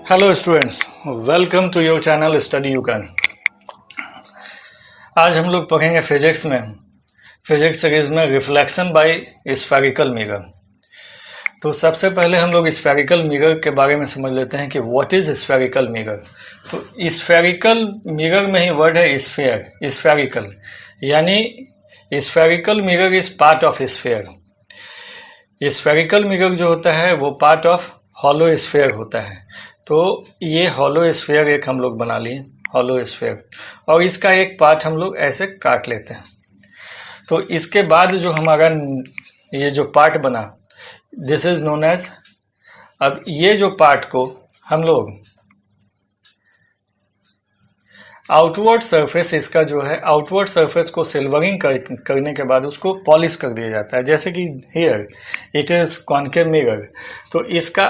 Hello students, welcome to your channel study you can. आज हम लोग पढ़ेंगे फिजिक्स सीरीज में रिफ्लेक्शन बाय स्फेरिकल मिरर। तो सबसे पहले हम लोग स्फेरिकल मिरर के बारे में समझ लेते हैं कि व्हाट इज स्फेरिकल मिरर। तो स्फेरिकल मिरर में ही वर्ड है स्फेयर, स्फेरिकल यानी spherical mirror is part of sphere. Spherical mirror जो होता है वो पार्ट ऑफ हॉलो स्फेयर होता है। तो ये हॉलो स्फेयर एक हम लोग बना लिए, हॉलो स्फेयर, और इसका एक पार्ट हम लोग ऐसे काट लेते हैं। तो इसके बाद जो हमारा ये जो पार्ट बना, दिस इज नोन एज, अब ये जो पार्ट को हम लोग आउटवर्ड सरफेस, इसका जो है आउटवर्ड सरफेस को सिल्वरिंग करने के बाद उसको पॉलिश कर दिया जाता है। जैसे कि here it is concave mirror, तो इसका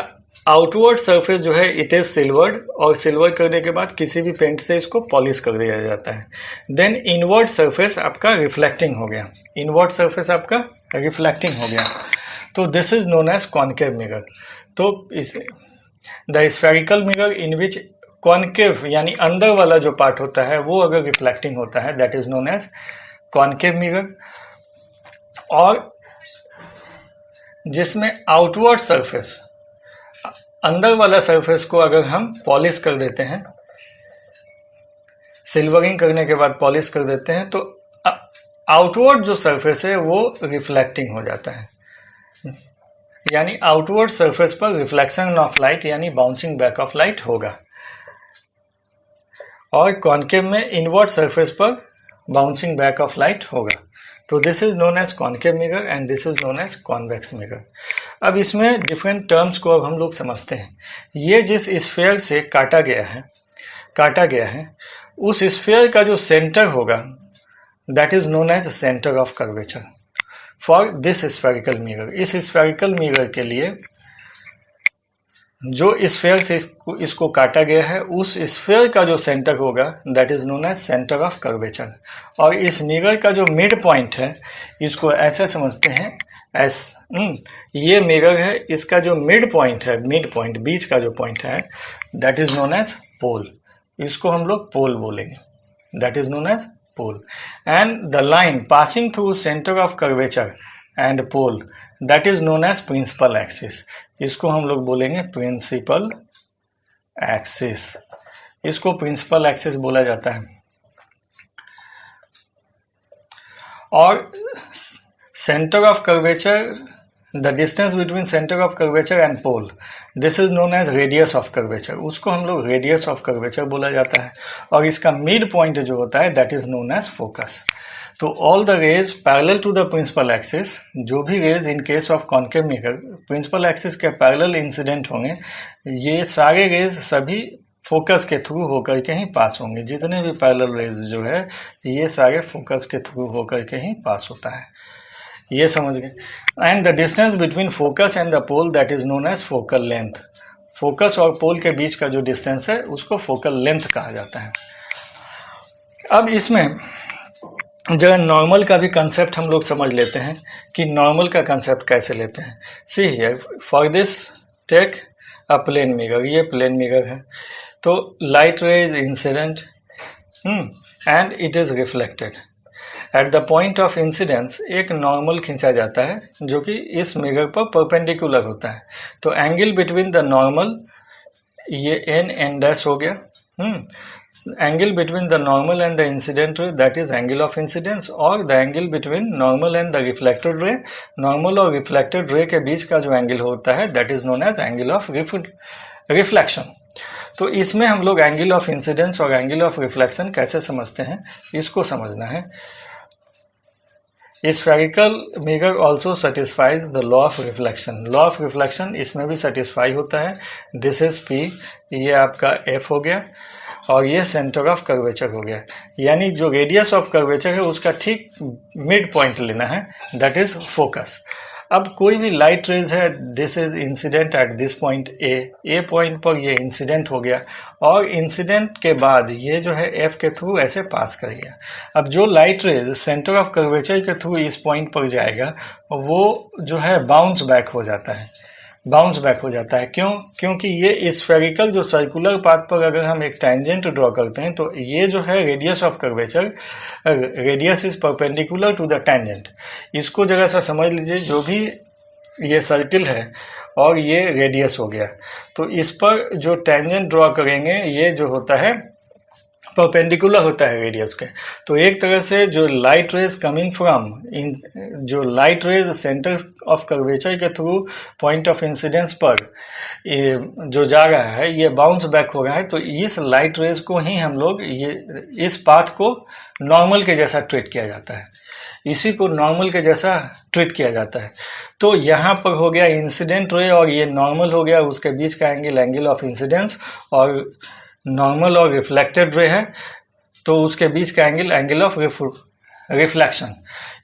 आउटवर्ड सरफेस जो है इट इज सिल्वर्ड, और सिल्वर करने के बाद किसी भी पेंट से इसको पॉलिश कर दिया जाता है। देन इनवर्ड सरफेस आपका रिफ्लेक्टिंग हो गया, इनवर्ड सरफेस आपका रिफ्लेक्टिंग हो गया। तो this is known as concave mirror. तो is the spherical mirror in which concave यानी अंदर वाला जो पार्ट होता है वो अगर रिफ्लेक्टिंग होता है, that is known as concave mirror. और जिसमें आउटवर्ड सरफेस, अंदर वाला सरफेस को अगर हम पॉलिश कर देते हैं, सिल्वरिंग करने के बाद पॉलिश कर देते हैं, तो आउटवर्ड जो सरफेस है वो रिफ्लेक्टिंग हो जाता है, यानी आउटवर्ड सरफेस पर रिफ्लेक्शन ऑफ लाइट यानी बाउंसिंग बैक ऑफ लाइट होगा। और कॉन्केव में इनवर्ड सरफेस पर बाउंसिंग बैक ऑफ लाइट होगा। तो this is known as concave mirror and this is known as convex mirror. अब इसमें डिफरेंट टर्म्स को अब हम लोग समझते हैं। ये जिस स्फीयर से काटा गया है उस स्फीयर का जो सेंटर होगा, that is known as centre of curvature for this spherical mirror. इस स्फेरिकल मिरर के लिए जो स्फीयर से इसको काटा गया है उस स्फीयर का जो सेंटर होगा, that is known as centre of curvature. और इस मिरर का जो मिड पॉइंट है, इसको ऐसे समझते हैं एस, ये मिरर है, इसका जो मिड पॉइंट है, मिड पॉइंट बीच का जो पॉइंट है, that is known as pole. इसको हम लोग पोल बोलेंगे, that is known as pole. And the line passing through centre of curvature and pole, that is known as principal axis. इसको हम लोग बोलेंगे प्रिंसिपल एक्सिस, इसको प्रिंसिपल एक्सिस बोला जाता है। और centre of curvature, the distance between centre of curvature and pole, this is known as radius of curvature, उसको हम लोग रेडियस ऑफ कर्वेचर बोला जाता है। और इसका मिड पॉइंट जो होता है, that is known as focus. तो all the rays parallel to the principal axis, जो भी rays in case of concave mirror principal axis के पैरेलल इंसिडेंट होंगे, ये सारे रेज सभी फोकस के थ्रू होकर के ही पास होंगे। जितने भी पैरेलल रेज जो है ये सारे फोकस के थ्रू होकर के ही पास होता है, ये समझ गए। And the distance between focus and the pole, that is known as focal length. Focus और पोल के बीच का जो डिस्टेंस है उसको फोकल लेंथ कहा जाता है। अब इसमें जरा नॉर्मल का भी कंसेप्ट हम लोग समझ लेते हैं कि नॉर्मल का कंसेप्ट कैसे लेते हैं। See here, for this take a plane mirror, ये प्लेन मिरर है। तो light ray is incident and it is reflected. At the point of incidence एक नॉर्मल खींचा जाता है जो कि इस मिरर पर परपेंडिकुलर होता है। तो एंगल बिटवीन द नॉर्मल, ये एन डैश हो गया, angle between the normal and the incident ray, that is angle of incidence. और the angle between normal and the reflected ray, normal और रिफ्लेक्टेड रे के बीच का जो एंगल होता है, that is known as angle of reflection. तो इसमें हम लोग एंगल ऑफ इंसिडेंस और एंगल ऑफ रिफ्लेक्शन कैसे समझते हैं, इसको समझना है। Spherical mirror also satisfies the law of reflection. Law of reflection इसमें भी सेटिस्फाई होता है। दिस इज पी, ये आपका एफ हो गया, और ये सेंटर ऑफ कर्वेचर हो गया, यानी जो रेडियस ऑफ कर्वेचर है उसका ठीक मिड पॉइंट लेना है, दैट इज फोकस। अब कोई भी लाइट रेज है, this is incident at this point A point पर ये इंसिडेंट हो गया, और इंसिडेंट के बाद ये जो है एफ के थ्रू ऐसे पास कर गया। अब जो light rays centre of curvature के थ्रू इस पॉइंट पर जाएगा वो जो है बाउंस बैक हो जाता है, बाउंस बैक हो जाता है। क्यों? क्योंकि ये स्फेरिकल जो सर्कुलर पाथ पर अगर हम एक टेंजेंट ड्रॉ करते हैं तो ये जो है radius of curvature, radius is perpendicular to the tangent. इसको जरा सा समझ लीजिए, जो भी ये सर्किल है और ये रेडियस हो गया, तो इस पर जो टेंजेंट ड्रॉ करेंगे ये जो होता है परपेंडिकुलर होता है रेडियस के। तो एक तरह से जो लाइट रेज कमिंग फ्रॉम जो light rays centre of curvature के थ्रू पॉइंट ऑफ इंसिडेंस पर जो जा रहा है ये बाउंस बैक हो रहा है। तो इस लाइट रेज को ही हम लोग ये इस पाथ को नॉर्मल के जैसा ट्रीट किया जाता है, इसी को नॉर्मल के जैसा ट्रीट किया जाता है। तो यहाँ पर हो गया इंसिडेंट रे और ये नॉर्मल हो गया, उसके बीच का एंगल ऑफ इंसिडेंस, और नॉर्मल और रिफ्लेक्टेड रे है तो उसके बीच का एंगल ऑफ रिफ्लेक्शन।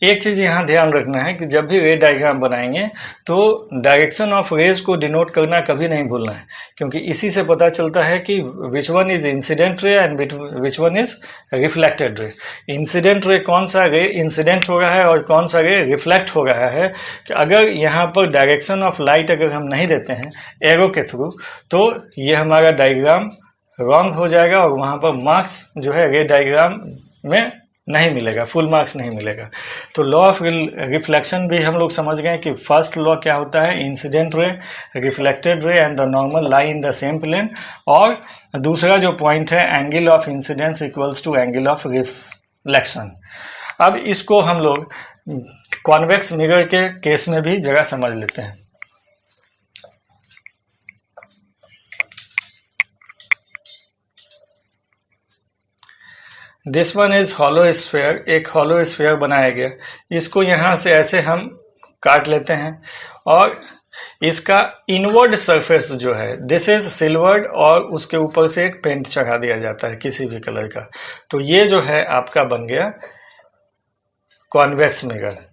एक चीज यहाँ ध्यान रखना है कि जब भी रे डायग्राम बनाएंगे तो डायरेक्शन ऑफ रेज को डिनोट करना कभी नहीं भूलना है, क्योंकि इसी से पता चलता है कि विच वन इज इंसिडेंट रे and which one is reflected रे। इंसिडेंट रे कौन सा रे इंसिडेंट हो रहा है और कौन सा रे रिफ्लेक्ट हो रहा है। कि अगर यहाँ पर डायरेक्शन ऑफ लाइट अगर हम नहीं देते हैं एरो के थ्रू तो ये हमारा डायग्राम रॉन्ग हो जाएगा और वहाँ पर मार्क्स जो है रे डायग्राम में नहीं मिलेगा, फुल मार्क्स नहीं मिलेगा। तो लॉ ऑफ रिफ्लेक्शन भी हम लोग समझ गए कि फर्स्ट लॉ क्या होता है, incident ray, reflected ray and the normal lie in the same plane. और दूसरा जो पॉइंट है angle of incidence equals to angle of reflection. अब इसको हम लोग कॉन्वेक्स मिरर के केस में भी जगह समझ लेते हैं। This one is hollow sphere, एक हॉलो स्फेयर बनाया गया, इसको यहाँ से ऐसे हम काट लेते हैं और इसका इनवर्ड सरफेस जो है दिस इज सिल्वर्ड और उसके ऊपर से एक पेंट चढ़ा दिया जाता है किसी भी कलर का। तो ये जो है आपका बन गया convex mirror.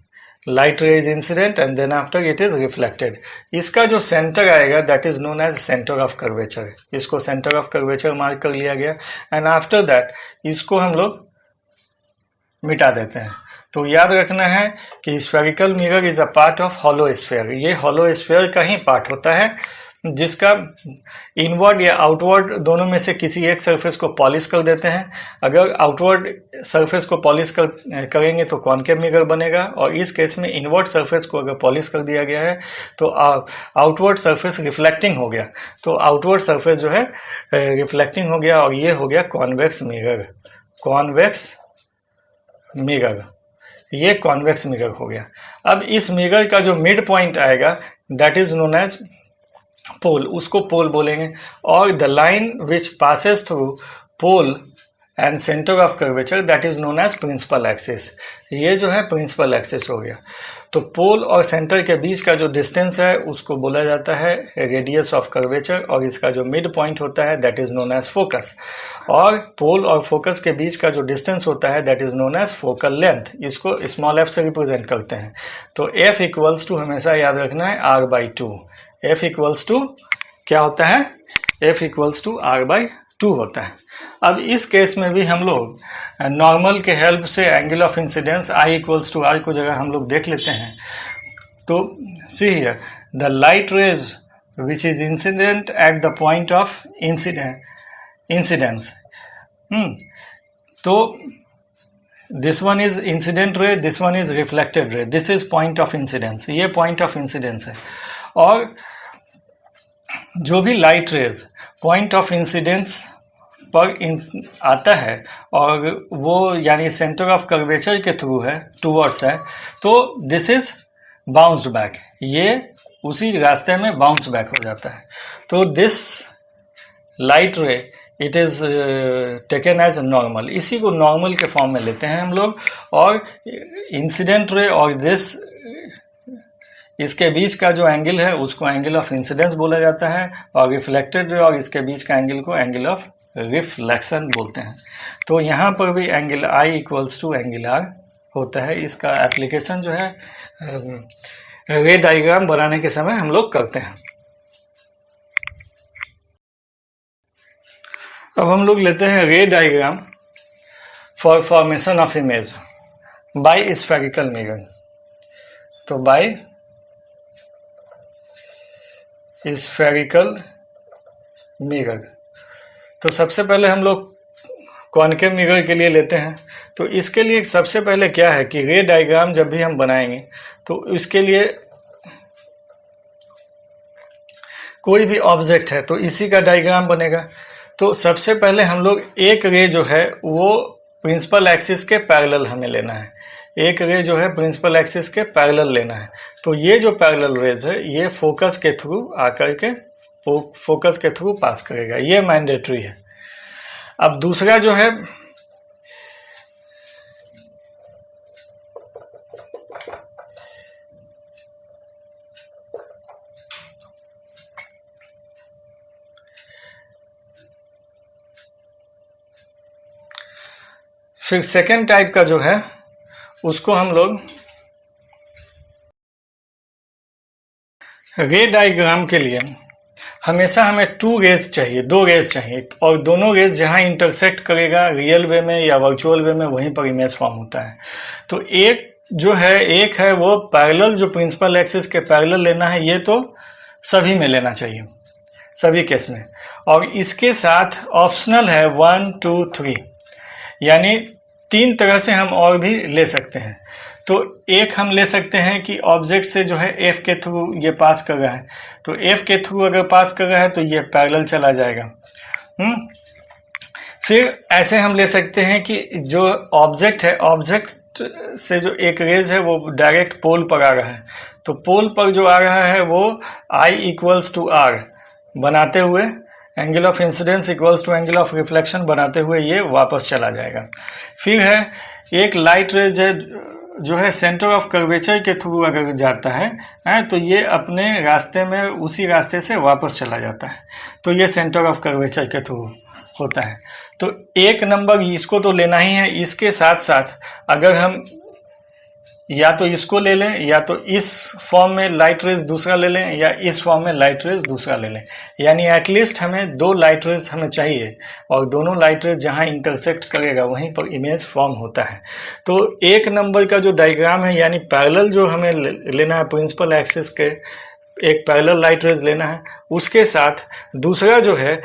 Light ray is incident and then after it is reflected. इसका जो सेंटर आएगा that is known as centre of curvature, इसको सेंटर ऑफ कर्वेचर मार्क कर लिया गया। एंड आफ्टर दैट इसको हम लोग मिटा देते हैं। तो याद रखना है कि spherical mirror is a part of hollow sphere, ये हॉलो स्फेयर का ही पार्ट होता है जिसका इनवर्ड या आउटवर्ड दोनों में से किसी एक सरफेस को पॉलिश कर देते हैं। अगर आउटवर्ड सरफेस को पॉलिश करेंगे तो कॉनकेव मिरर बनेगा, और इस केस में इनवर्ड सरफेस को अगर पॉलिश कर दिया गया है तो आउटवर्ड सरफेस रिफ्लेक्टिंग हो गया, तो आउटवर्ड सरफेस जो है रिफ्लेक्टिंग हो गया और ये हो गया कॉन्वेक्स मिरर। कॉन्वेक्स मिरर, ये कॉन्वेक्स मिरर हो गया। अब इस मिरर का जो मिड पॉइंट आएगा that is known as pole, उसको पोल बोलेंगे। और the line which passes through pole and centre of curvature that is known as principal axis, ये जो है प्रिंसिपल एक्सिस हो गया। तो पोल और सेंटर के बीच का जो डिस्टेंस है उसको बोला जाता है रेडियस ऑफ कर्वेचर, और इसका जो मिड पॉइंट होता है that is known as focus. और पोल और फोकस के बीच का जो डिस्टेंस होता है that is known as focal length, इसको स्मॉल एफ से रिप्रेजेंट करते हैं। तो एफ इक्वल्स टू हमेशा याद रखना है r/2। एफ इक्वल्स टू क्या होता है, एफ इक्वल्स टू r/2 होता है। अब इस केस में भी हम लोग नॉर्मल के हेल्प से angle of incidence I equals to R को जगह हम लोग देख लेते हैं। तो see here the light rays which is incident at the point of incidence, तो this one is incident ray, this one is reflected ray, this is point of incidence, ये पॉइंट ऑफ इंसिडेंस है। और जो भी light rays point of incidence पर आता है और वो यानी सेंटर ऑफ कर्वेचर के थ्रू है, टूवर्ड्स है, तो दिस इज बाउंस्ड बैक, ये उसी रास्ते में बाउंस बैक हो जाता है। तो this light ray it is taken as normal, इसी को नॉर्मल के फॉर्म में लेते हैं हम लोग। और इंसिडेंट रे और दिस इसके बीच का जो एंगल है उसको एंगल ऑफ इंसिडेंस बोला जाता है, और रिफ्लेक्टेड रे और इसके बीच का एंगल को एंगल ऑफ रिफ्लेक्शन बोलते हैं। तो यहाँ पर भी angle I equals to angle R होता है। इसका एप्लीकेशन जो है रे डायग्राम बनाने के समय हम लोग करते हैं। अब हम लोग लेते हैं ray diagram for formation of image by spherical mirror. तो बाय स्फेरिकल मिरर। तो सबसे पहले हम लोग कॉनकेव मिरर के लिए लेते हैं। तो इसके लिए सबसे पहले क्या है कि रे डायग्राम जब भी हम बनाएंगे तो इसके लिए कोई भी ऑब्जेक्ट है तो इसी का डायग्राम बनेगा। तो सबसे पहले हम लोग एक रे जो है वो प्रिंसिपल एक्सिस के पैरेलल हमें लेना है। एक रे जो है प्रिंसिपल एक्सिस के पैरेलल लेना है। तो ये जो पैरेलल रेज है ये फोकस के थ्रू आकर के फोकस के थ्रू पास करेगा, ये मैंडेटरी है। अब दूसरा जो है फिर सेकेंड टाइप का जो है उसको हम लोग रे डायग्राम के लिए हमेशा हमें टू रेज चाहिए, दो रेज चाहिए, और दोनों रेज जहां इंटरसेक्ट करेगा रियल वे में या वर्चुअल वे में वहीं पर इमेज फॉर्म होता है। तो एक जो है एक है वो पैरेलल, जो प्रिंसिपल एक्सिस के पैरेलल लेना है, ये तो सभी में लेना चाहिए, सभी केस में। और इसके साथ ऑप्शनल है 1 2 3, यानी 3 तरह से हम और भी ले सकते हैं। तो एक हम ले सकते हैं कि ऑब्जेक्ट से जो है एफ के थ्रू ये पास कर रहा है, तो एफ के थ्रू अगर पास कर रहा है तो ये पैरेलल चला जाएगा। फिर ऐसे हम ले सकते हैं कि जो ऑब्जेक्ट है, ऑब्जेक्ट से जो एक रेज है वो डायरेक्ट पोल पर आ रहा है, तो पोल पर जो आ रहा है वो I इक्वल्स टू R बनाते हुए, angle of incidence equals to angle of reflection बनाते हुए ये वापस चला जाएगा। फिर है एक लाइट रेज है जो है सेंटर ऑफ कर्वेचर के थ्रू अगर जाता है तो ये अपने रास्ते में उसी रास्ते से वापस चला जाता है, तो ये सेंटर ऑफ कर्वेचर के थ्रू होता है। तो एक नंबर इसको तो लेना ही है। इसके साथ साथ अगर हम या तो इसको ले लें या तो इस फॉर्म में लाइट रेज दूसरा ले लें या इस फॉर्म में लाइट रेज दूसरा ले लें, यानी एटलीस्ट हमें 2 लाइट रेज हमें चाहिए, और दोनों लाइट रेज जहां इंटरसेक्ट करेगा वहीं पर इमेज फॉर्म होता है। तो एक नंबर का जो डायग्राम है, यानी पैरेलल जो हमें लेना है प्रिंसिपल एक्सिस के, एक पैरेलल लाइट रेज लेना है, उसके साथ दूसरा जो है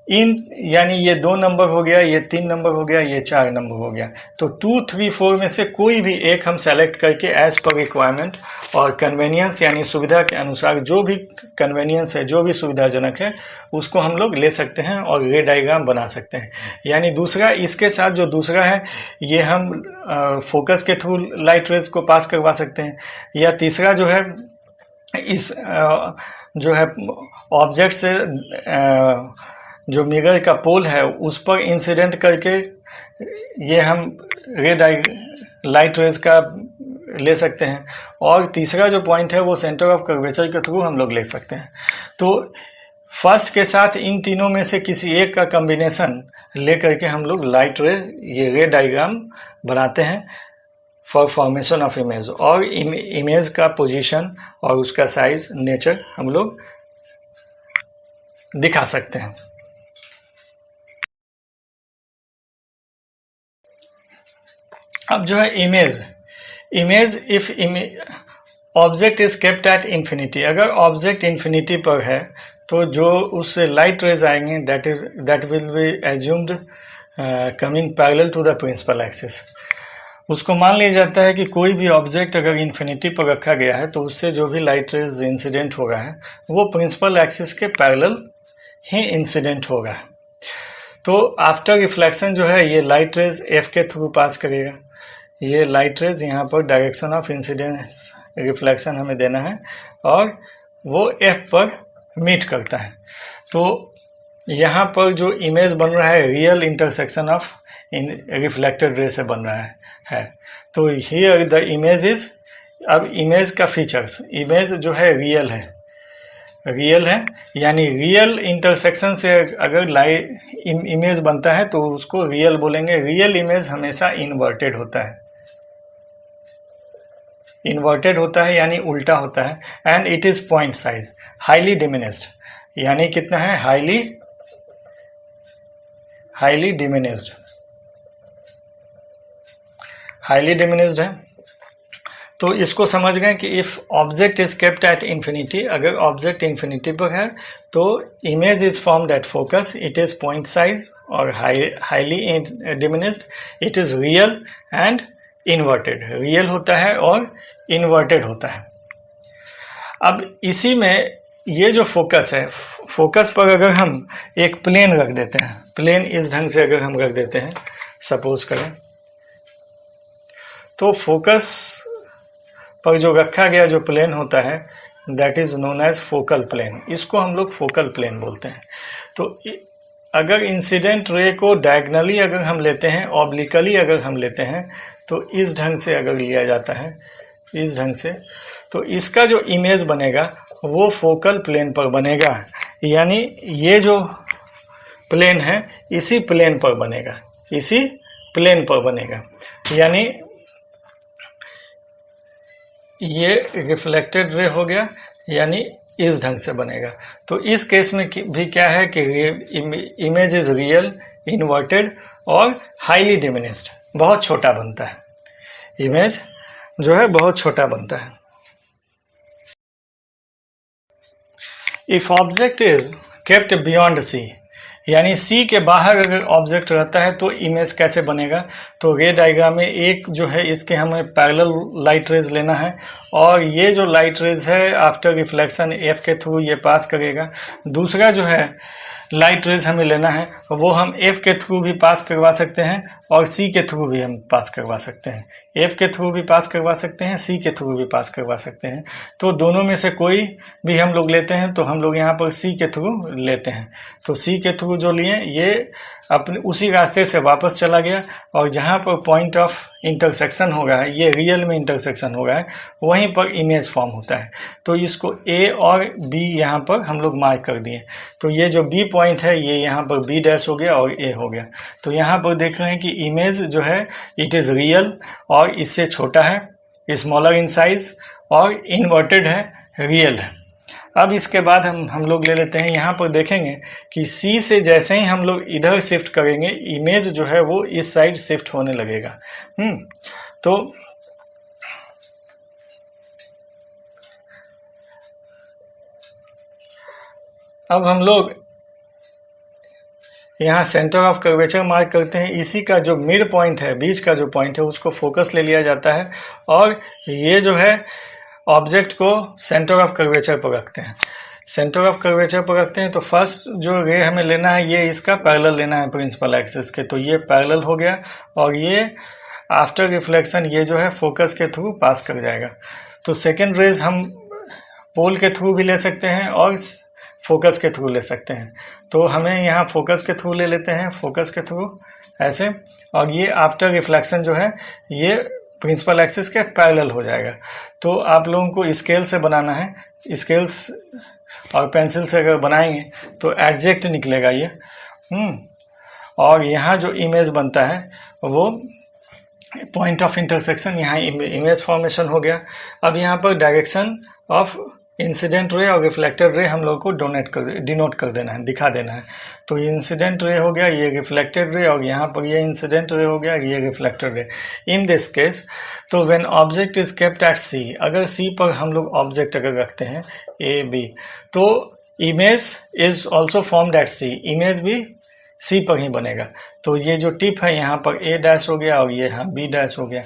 यानी ये 2 नंबर हो गया, ये 3 नंबर हो गया, ये 4 नंबर हो गया। तो 2 3 4 में से कोई भी एक हम सेलेक्ट करके एज पर रिक्वायरमेंट और कन्वेनियंस यानी सुविधा के अनुसार, जो भी कन्वेनियंस है, जो भी सुविधाजनक है, उसको हम लोग ले सकते हैं और रे डायग्राम बना सकते हैं। यानी दूसरा, इसके साथ जो दूसरा है ये हम फोकस के थ्रू लाइट रेज को पास करवा सकते हैं, या तीसरा जो है इस जो है ऑब्जेक्ट से जो मिरर का पोल है उस पर इंसिडेंट करके ये हम लाइट रेज का ले सकते हैं, और तीसरा जो पॉइंट है वो सेंटर ऑफ कर्वेचर के थ्रू हम लोग ले सकते हैं। तो फर्स्ट के साथ इन तीनों में से किसी एक का कॉम्बिनेशन ले करके हम लोग ये रे डायग्राम बनाते हैं फॉर फॉर्मेशन ऑफ इमेज, और इमेज का पोजीशन और उसका साइज, नेचर हम लोग दिखा सकते हैं। अब जो है image if object is kept at infinity, अगर ऑब्जेक्ट इंफिनिटी पर है तो जो उससे लाइट रेज आएंगे that will be assumed coming parallel to the principal axis. उसको मान लिया जाता है कि कोई भी ऑब्जेक्ट अगर इन्फिनिटी पर रखा गया है तो उससे जो भी लाइट रेज इंसिडेंट हो रहा है वो प्रिंसिपल एक्सिस के पैरेलल ही इंसिडेंट होगा। तो आफ्टर रिफ्लेक्शन जो है ये लाइट रेज एफ के थ्रू पास करेगा, ये लाइट रेज यहाँ पर डायरेक्शन ऑफ इंसिडेंस रिफ्लेक्शन हमें देना है, और वो एफ पर मीट करता है। तो यहाँ पर जो इमेज बन रहा है real intersection of reflected ray से बन रहा है। तो हियर द इमेज इज, अब इमेज का फीचर्स, इमेज जो है रियल है, यानी रियल इंटरसेक्शन से अगर इमेज बनता है तो उसको रियल बोलेंगे। रियल इमेज हमेशा इन्वर्टेड होता है, यानी उल्टा होता है, and it is point size highly diminished, यानी कितना है, हाईली डिमिनिस्ड है। तो इसको समझ गए कि if object is kept at infinity, अगर ऑब्जेक्ट इन्फिनिटी पर है तो image is formed at focus, it is point size और highly diminished, it is real and inverted, real होता है और इन्वर्टेड होता है। अब इसी में ये जो फोकस है, फोकस पर अगर हम एक प्लेन रख देते हैं, प्लेन इस ढंग से अगर हम रख देते हैं, सपोज करें, तो फोकस पर जो रखा गया जो प्लेन होता है that is known as focal plane, इसको हम लोग फोकल प्लेन बोलते हैं। तो अगर इंसिडेंट रे को डायगनली अगर हम लेते हैं, ऑब्लिकली अगर हम लेते हैं, तो इस ढंग से अगर लिया जाता है, इस ढंग से, तो इसका जो इमेज बनेगा वो फोकल प्लेन पर बनेगा, यानी ये जो प्लेन है इसी प्लेन पर बनेगा, इसी प्लेन पर बनेगा, यानी ये रिफ्लेक्टेड रे हो गया, यानी इस ढंग से बनेगा। तो इस केस में भी क्या है कि इमेज इज रियल, इन्वर्टेड और हाईली डिमिनिश्ड, बहुत छोटा बनता है, इमेज जो है बहुत छोटा बनता है। If object is kept beyond C, यानी सी के बाहर अगर ऑब्जेक्ट रहता है तो इमेज कैसे बनेगा, तो रे डायग्राम में एक जो है इसके हमें पैरेलल लाइट रेज लेना है और ये जो लाइट रेज है आफ्टर रिफ्लेक्शन एफ के थ्रू ये पास करेगा। दूसरा जो है लाइट रेज हमें लेना है, वो हम एफ के थ्रू भी पास करवा सकते हैं और सी के थ्रू भी हम पास करवा सकते हैं, एफ के थ्रू भी पास करवा सकते हैं, सी के थ्रू भी पास करवा सकते हैं। तो दोनों में से कोई भी हम लोग लेते हैं तो हम लोग यहाँ पर सी के थ्रू लेते हैं। तो सी के थ्रू जो लिए ये अपने उसी रास्ते से वापस चला गया और जहाँ पर पॉइंट ऑफ इंटरसेक्शन होगा है, ये रियल में इंटरसेक्शन होगा है, वहीं पर इमेज फॉर्म होता है। तो इसको ए और बी यहाँ पर हम लोग मार्क कर दिए। तो ये जो बी पॉइंट है ये यहाँ पर बी डैश हो गया और ए हो गया। तो यहाँ पर देख रहे हैं कि इमेज जो है इट इज़ रियल और इससे छोटा है, स्मॉलर इन साइज, और इन्वर्टेड है, रियल है। अब इसके बाद हम लोग ले लेते हैं, यहाँ पर देखेंगे कि सी से जैसे ही हम लोग इधर शिफ्ट करेंगे इमेज जो है वो इस साइड शिफ्ट होने लगेगा। तो अब हम लोग यहाँ सेंटर ऑफ कर्वेचर मार्क करते हैं, इसी का जो मिड पॉइंट है, बीच का जो पॉइंट है उसको फोकस ले लिया जाता है और ये जो है ऑब्जेक्ट को सेंटर ऑफ कर्वेचर पर रखते हैं। सेंटर ऑफ कर्वेचर पर रखते हैं तो फर्स्ट जो रे हमें लेना है ये इसका पैरेलल लेना है प्रिंसिपल एक्सिस के, तो ये पैरेलल हो गया और ये आफ्टर रिफ्लेक्शन ये जो है फोकस के थ्रू पास कर जाएगा। तो सेकेंड रेज हम पोल के थ्रू भी ले सकते हैं और फोकस के थ्रू ले सकते हैं। तो हमें यहाँ फोकस के थ्रू ले लेते हैं, फोकस के थ्रू ऐसे, और ये आफ्टर रिफ्लेक्शन जो है ये प्रिंसिपल एक्सिस के पैरेलल हो जाएगा। तो आप लोगों को स्केल से बनाना है, स्केल्स और पेंसिल से अगर बनाएंगे तो एग्जैक्ट निकलेगा ये। और यहाँ जो इमेज बनता है वो पॉइंट ऑफ इंटरसेक्शन, यहाँ इमेज फॉर्मेशन हो गया। अब यहाँ पर डायरेक्शन ऑफ इंसिडेंट रे और रिफ्लेक्टेड रे हम लोग को डिनोट कर देना है, दिखा देना है। तो इंसिडेंट रे हो गया, ये रिफ्लेक्टेड रे, और यहाँ पर ये इंसिडेंट रे हो गया, ये reflected ray. In this case तो when object is kept at C, अगर सी पर हम लोग ऑब्जेक्ट अगर रखते हैं ए बी, तो image is also formed at C, image भी सी पर ही बनेगा। तो ये जो टिप है यहाँ पर ए डैश हो गया और ये यहाँ बी डैश हो गया।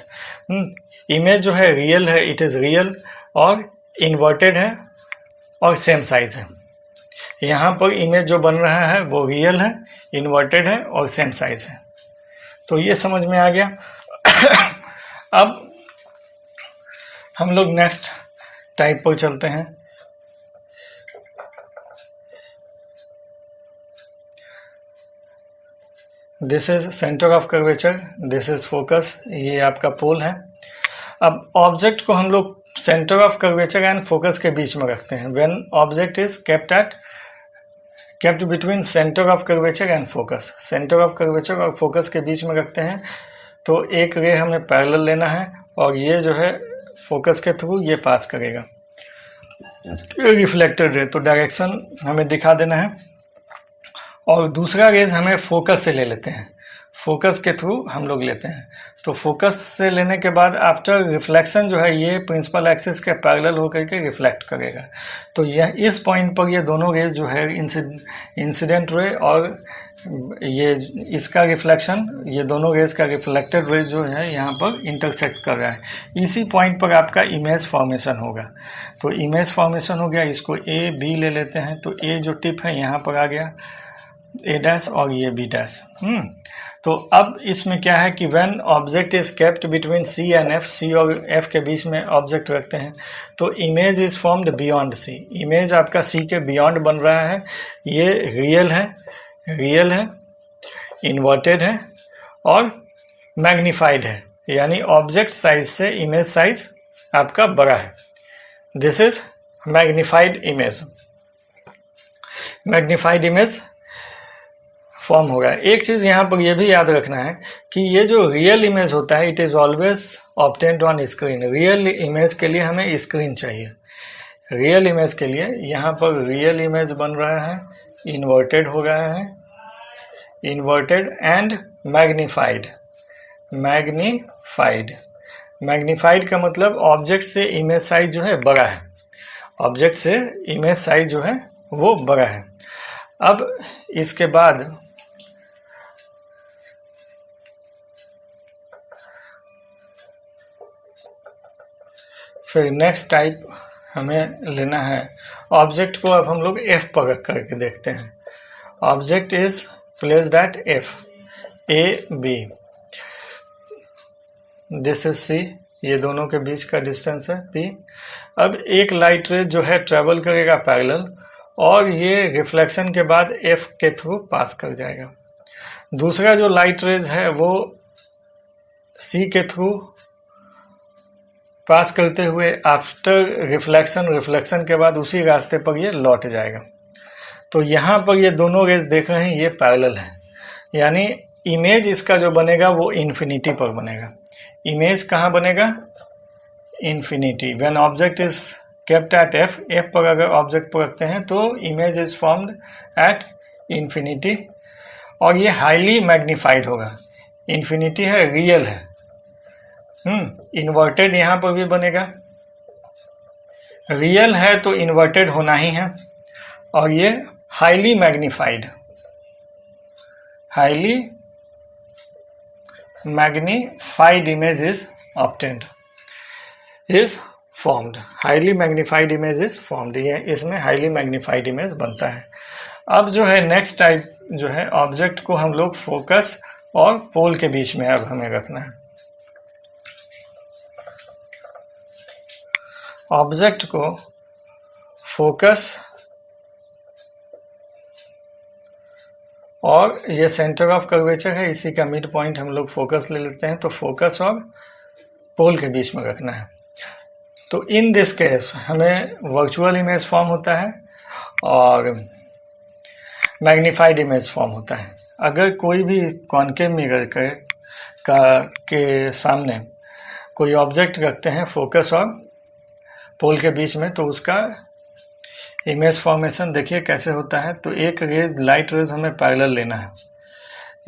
इमेज जो है रियल है, इट इज रियल और इन्वर्टेड है और सेम साइज है। यहाँ पर इमेज जो बन रहा है वो रियल है, इन्वर्टेड है और सेम साइज है। तो ये समझ में आ गया। अब हम लोग नेक्स्ट टाइप पर चलते हैं। This is centre of curvature, this is focus, ये आपका पोल है। अब ऑब्जेक्ट को हम लोग centre of curvature and focus के बीच में रखते हैं। When object is kept between centre of curvature and focus, centre of curvature और फोकस के बीच में रखते हैं। तो एक रे हमें पैरेलल लेना है और ये जो है फोकस के थ्रू ये पास करेगा रिफ्लेक्टेड रे, तो डायरेक्शन हमें दिखा देना है। और दूसरा रेज हमें फोकस से ले लेते हैं, फोकस के थ्रू हम लोग लेते हैं। तो फोकस से लेने के बाद आफ्टर रिफ्लेक्शन जो है ये प्रिंसिपल एक्सिस के पैरेलल होकर के रिफ्लेक्ट करेगा। तो यह इस पॉइंट पर ये दोनों रेज जो है इंसिडेंट रे और ये इसका रिफ्लेक्शन, ये दोनों रेज का रिफ्लेक्टेड रे जो है यहाँ पर इंटरसेक्ट कर रहा है। इसी पॉइंट पर आपका इमेज फॉर्मेशन होगा। तो इमेज फॉर्मेशन हो गया, इसको ए बी ले लेते हैं। तो ए जो टिप है यहाँ पर आ गया ए डैश और ये बी डैश। तो अब इसमें क्या है कि when object is kept between C and F, C और एफ के बीच में ऑब्जेक्ट रखते हैं तो image is formed beyond C. Image आपका सी के बियॉन्ड बन रहा है। ये रियल है, इन्वर्टेड है और मैग्नीफाइड है, यानी ऑब्जेक्ट साइज से इमेज साइज आपका बड़ा है। This is magnified image. Magnified image form होगा। एक चीज यहाँ पर यह भी याद रखना है कि ये जो रियल इमेज होता है it is always obtained on screen. Real image के लिए हमें स्क्रीन चाहिए। रियल इमेज के लिए यहाँ पर रियल इमेज बन रहा है, इन्वर्टेड हो रहा है, इन्वर्टेड एंड मैग्नीफाइड। मैग्नीफाइड का मतलब ऑब्जेक्ट से इमेज साइज जो है बड़ा है। ऑब्जेक्ट से इमेज साइज जो है वो बड़ा है। अब इसके बाद फिर नेक्स्ट टाइप हमें लेना है। ऑब्जेक्ट को अब हम लोग एफ पर रख करके देखते हैं। Object is placed at F, A B, this is C, ये दोनों के बीच का डिस्टेंस है पी। अब एक लाइट रे जो है ट्रेवल करेगा पैरेलल और ये रिफ्लेक्शन के बाद एफ के थ्रू पास कर जाएगा। दूसरा जो लाइट रेज है वो सी के थ्रू पास करते हुए आफ्टर रिफ्लेक्शन के बाद उसी रास्ते पर ये लौट जाएगा। तो यहाँ पर ये दोनों रेज देख रहे हैं ये पैरेलल है, यानी इमेज इसका जो बनेगा वो इन्फिनिटी पर बनेगा। इमेज कहाँ बनेगा? Infinity. When object is kept eight F, F पर अगर ऑब्जेक्ट पर रखते हैं तो image is formed at infinity और ये हाईली मैग्नीफाइड होगा। इन्फिनिटी है, रियल है। इन्वर्टेड यहाँ पर भी बनेगा। रियल है तो इन्वर्टेड होना ही है और ये highly magnified image is obtained, is formed. Highly magnified image is formed, ये इसमें हाईली मैग्नीफाइड इमेज बनता है। अब जो है नेक्स्ट टाइप जो है ऑब्जेक्ट को हम लोग फोकस और पोल के बीच में अब हमें रखना है। ऑब्जेक्ट को फोकस और ये सेंटर ऑफ कर्वेचर है, इसी का मिड पॉइंट हम लोग फोकस ले लेते हैं। तो फोकस और पोल के बीच में रखना है। तो इन दिस केस हमें वर्चुअल इमेज फॉर्म होता है और मैग्नीफाइड इमेज फॉर्म होता है। अगर कोई भी कॉनकेव मिरर के सामने कोई ऑब्जेक्ट रखते हैं फोकस और पोल के बीच में तो उसका इमेज फॉर्मेशन देखिए कैसे होता है। तो एक रेज लाइट रेज हमें पैरेलल लेना है,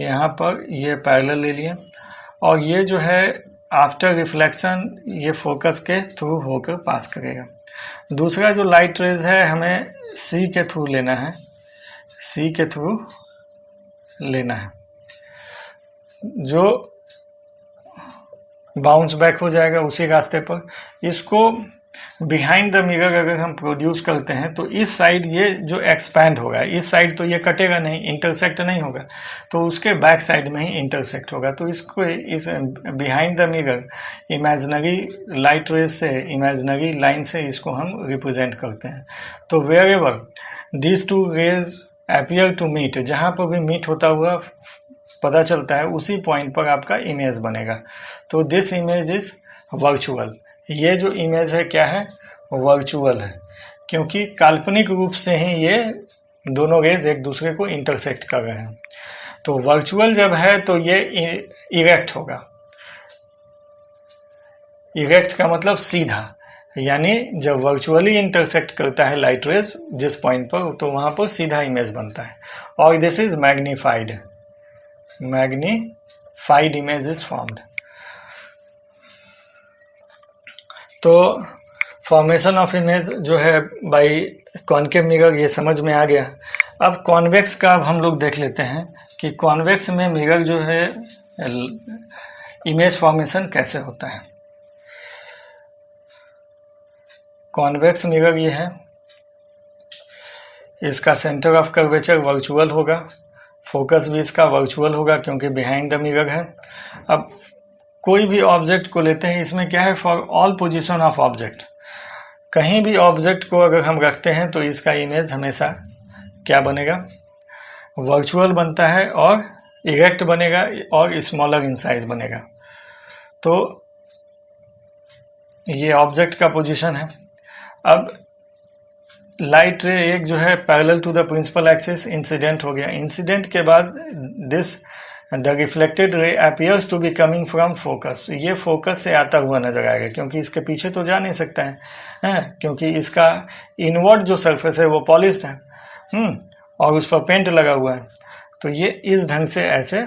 यहाँ पर ये पैरेलल ले लिए और ये जो है आफ्टर रिफ्लेक्शन ये फोकस के थ्रू होकर पास करेगा। दूसरा जो लाइट रेज है हमें सी के थ्रू लेना है, सी के थ्रू लेना है, जो बाउंस बैक हो जाएगा उसी रास्ते पर। इसको बिहाइंड द मिरर अगर हम प्रोड्यूस करते हैं तो इस साइड ये जो एक्सपैंड होगा, इस साइड तो ये कटेगा नहीं, इंटरसेक्ट नहीं होगा, तो उसके बैक साइड में ही इंटरसेक्ट होगा। तो इसको इस behind the mirror imaginary light rays से, इमेजिनरी लाइन से इसको हम रिप्रेजेंट करते हैं। तो wherever this two rays appear to meet, जहाँ पर भी मीट होता हुआ पता चलता है उसी पॉइंट पर आपका इमेज बनेगा। तो दिस इमेज इज वर्चुअल। ये जो इमेज है क्या है? वर्चुअल है, क्योंकि काल्पनिक रूप से ही ये दोनों रेज एक दूसरे को इंटरसेक्ट कर रहे हैं। तो वर्चुअल जब है तो ये इरेक्ट होगा। इरेक्ट का मतलब सीधा, यानी जब वर्चुअली इंटरसेक्ट करता है लाइट रेज जिस पॉइंट पर, तो वहां पर सीधा इमेज बनता है। और this is magnified FIDE image is formed. तो फॉर्मेशन ऑफ इमेज जो है बाय कॉनकेव मिरर ये समझ में आ गया। अब कॉन्वेक्स का अब हम लोग देख लेते हैं कि कॉन्वेक्स में मिरर जो है इमेज फॉर्मेशन कैसे होता है। कॉन्वेक्स मिरर ये है, इसका सेंटर ऑफ कर्वेचर वर्चुअल होगा, फोकस भी इसका वर्चुअल होगा क्योंकि बिहाइंड द मिरर है। अब कोई भी ऑब्जेक्ट को लेते हैं, इसमें क्या है, for all position of object, कहीं भी ऑब्जेक्ट को अगर हम रखते हैं तो इसका इमेज हमेशा क्या बनेगा, वर्चुअल बनता है और इरेक्ट बनेगा और स्मॉलर इन साइज बनेगा। तो ये ऑब्जेक्ट का पोजीशन है। अब लाइट रे एक जो है parallel to the principal axis incident हो गया। इंसिडेंट के बाद this the reflected ray appears to be coming from focus, ये फोकस से आता हुआ नजर आएगा क्योंकि इसके पीछे तो जा नहीं सकता है, क्योंकि इसका इनवर्ड जो सरफेस है वो पॉलिश्ड है और उस पर पेंट लगा हुआ है। तो ये इस ढंग से ऐसे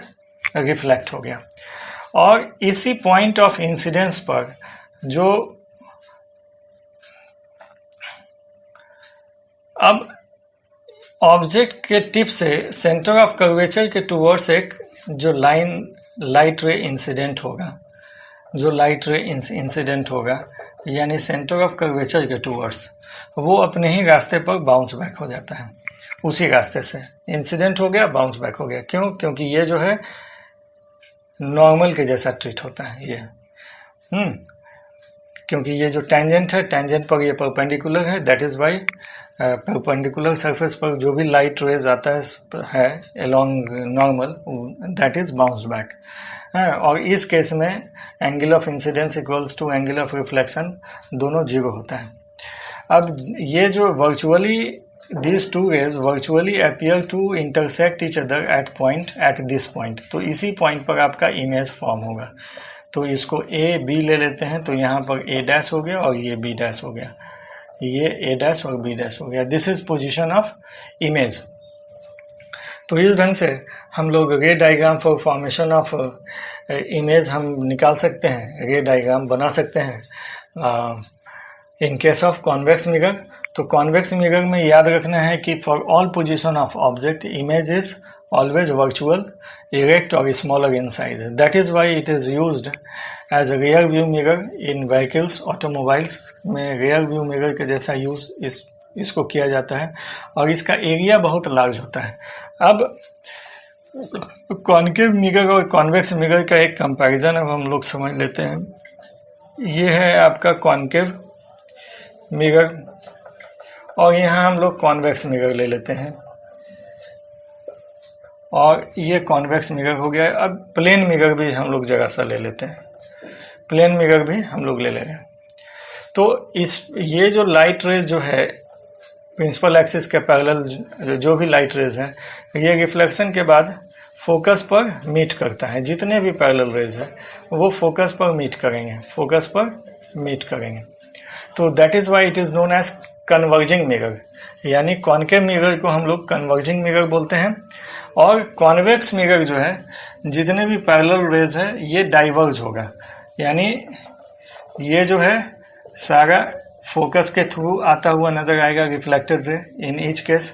रिफ्लेक्ट हो गया। और इसी पॉइंट ऑफ इंसिडेंस पर जो अब ऑब्जेक्ट के टिप से सेंटर ऑफ कर्वेचर के टुवर्ड्स एक जो लाइट रे इंसिडेंट होगा, जो लाइट रे इंसिडेंट होगा यानी सेंटर ऑफ कर्वेचर के टुवर्ड्स, वो अपने ही रास्ते पर बाउंस बैक हो जाता है। उसी रास्ते से इंसिडेंट हो गया, बाउंस बैक हो गया। क्यों? क्योंकि ये जो है नॉर्मल के जैसा ट्रीट होता है ये, क्योंकि ये जो टेंजेंट है, टेंजेंट पर ये परपेंडिकुलर है, that is why perpendicular surface पर जो भी लाइट रेज आता है along normal, that is bounce back. और इस केस में angle of incidence equals to angle of reflection दोनों जीरो होता है। अब ये जो virtually these two rays virtually appear to intersect each other at this point, तो इसी पॉइंट पर आपका इमेज फॉर्म होगा। तो इसको ए बी ले लेते हैं, तो यहाँ पर ए डैश हो गया और ये बी डैश हो गया, ये ए डैश और बी डैश हो गया। This is position of image. तो इस ढंग से हम लोग ray diagram for formation of image हम निकाल सकते हैं, रे डायग्राम बना सकते हैं in case of convex mirror. तो कॉन्वेक्स मिरर में याद रखना है कि for all position of object image is always virtual, erect और smaller in size. That is why it is used as rear view mirror in vehicles, automobiles में rear view mirror के जैसा use इसको किया जाता है और इसका एरिया बहुत लार्ज होता है। अब कॉनकेव मिरर और कॉन्वेक्स मिरर का एक कंपैरिजन अब हम लोग समझ लेते हैं। ये है आपका कॉनकेव मिरर और यहाँ हम लोग कॉन्वेक्स मिरर ले लेते हैं और ये कॉन्वेक्स मिरर हो गया। अब प्लेन मिरर भी हम लोग जगह सा ले लेते हैं, प्लेन मिरर भी हम लोग ले ले रहे हैं। तो ये जो लाइट रेज जो है प्रिंसिपल एक्सिस के पैरेलल जो भी लाइट रेज है, ये रिफ्लेक्शन के बाद फोकस पर मीट करता है। जितने भी पैरेलल रेज है वो फोकस पर मीट करेंगे, फोकस पर मीट करेंगे। तो that is why it is known as converging mirror, यानी कॉनकेव मिरर को हम लोग कन्वर्जिंग मिरर बोलते हैं। और कॉन्वेक्स मिरर जो है जितने भी पैरेलल रेज है ये डाइवर्ज होगा, यानी ये जो है सारा फोकस के थ्रू आता हुआ नजर आएगा reflected ray in each case.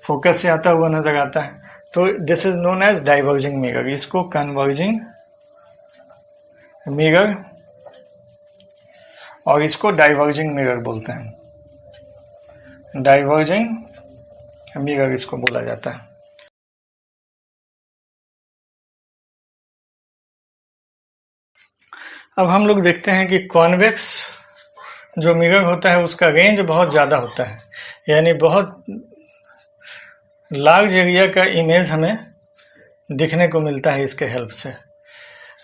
Focus से आता हुआ नजर आता है, तो this is known as diverging mirror. इसको कन्वर्जिंग मिरर और इसको डाइवर्जिंग मिरर बोलते हैं, डाइवर्जिंग मिरर इसको बोला जाता है। अब हम लोग देखते हैं कि कॉन्वेक्स जो मिरर होता है उसका रेंज बहुत ज़्यादा होता है, यानी बहुत लार्ज एरिया का इमेज हमें दिखने को मिलता है इसके हेल्प से।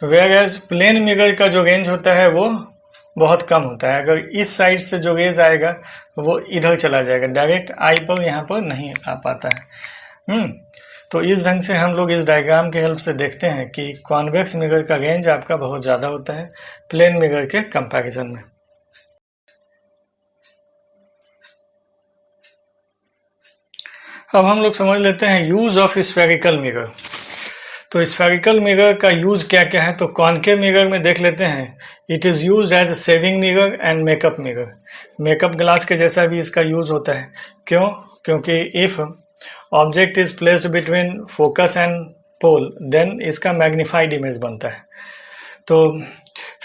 वेयर एज प्लेन मिरर का जो रेंज होता है वो बहुत कम होता है। अगर इस साइड से जो रेज आएगा वो इधर चला जाएगा, डायरेक्ट आई पर यहाँ पर नहीं आ पाता है। तो इस ढंग से हम लोग इस डायग्राम के हेल्प से देखते हैं कि कॉन्वेक्स मिरर का रेंज आपका बहुत ज़्यादा होता है प्लेन मिरर के कंपैरिजन में। अब हम लोग समझ लेते हैं यूज ऑफ स्फेरिकल मिरर। तो स्फेरिकल मिरर का यूज क्या क्या है, तो कॉनकेव मिरर में देख लेते हैं। It is use as shaving mirror and makeup mirror. Makeup glass के जैसा भी इसका यूज होता है। क्यों? क्योंकि if object is placed between focus and pole then इसका मैग्नीफाइड इमेज बनता है। तो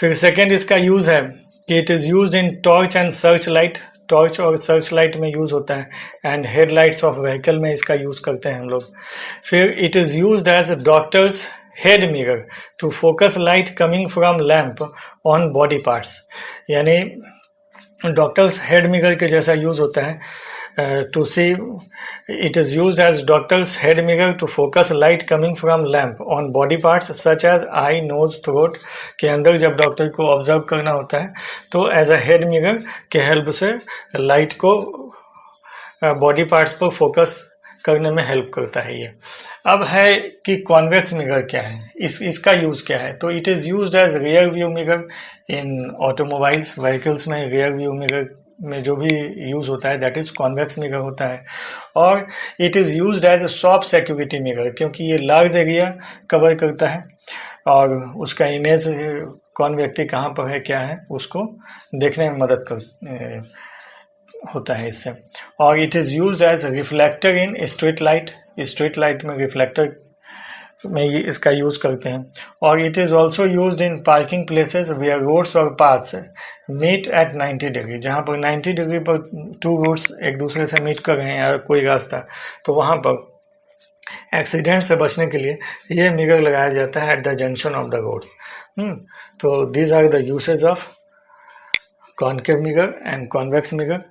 फिर सेकेंड इसका यूज है कि it is use in torch and search light. Torch और सर्च लाइट में यूज होता है एंड हेडलाइट्स ऑफ व्हीकल में इसका यूज करते हैं हम लोग। फिर it is used as doctor's head mirror to focus light coming from lamp on body parts. यानी डॉक्टर्स हेड मिरर के जैसा यूज होता है to see. It is used as doctor's head mirror to focus light coming from lamp on body parts such as eye, nose, throat के अंदर जब doctor को observe करना होता है तो एज अ हेड मिरर के हेल्प से लाइट को बॉडी पार्ट्स पर फोकस करने में हेल्प करता है ये। अब है कि कॉन्वेक्स मिरर क्या है, इसका यूज क्या है। तो it is used as rear view mirror in automobiles, vehicles में रियर व्यू मिरर में जो भी यूज होता है दैट इज कॉन्वेक्स मिरर होता है। और it is used as a soft security mirror क्योंकि ये लार्ज एरिया कवर करता है और उसका इमेज कौन व्यक्ति कहाँ पर है क्या है उसको देखने में मदद कर होता है इससे। और it is used as reflector in street light. Street light में रिफ्लेक्टर में ये इसका यूज करते हैं। और it is also used in parking places where roads और पाथ्स मीट एट 90 डिग्री। जहाँ पर 90 डिग्री पर टू रोड्स एक दूसरे से मीट कर रहे हैं या कोई रास्ता, तो वहाँ पर एक्सीडेंट से बचने के लिए ये मिरर लगाया जाता है at the junction of the roads. तो these are the usage of concave mirror and convex mirror.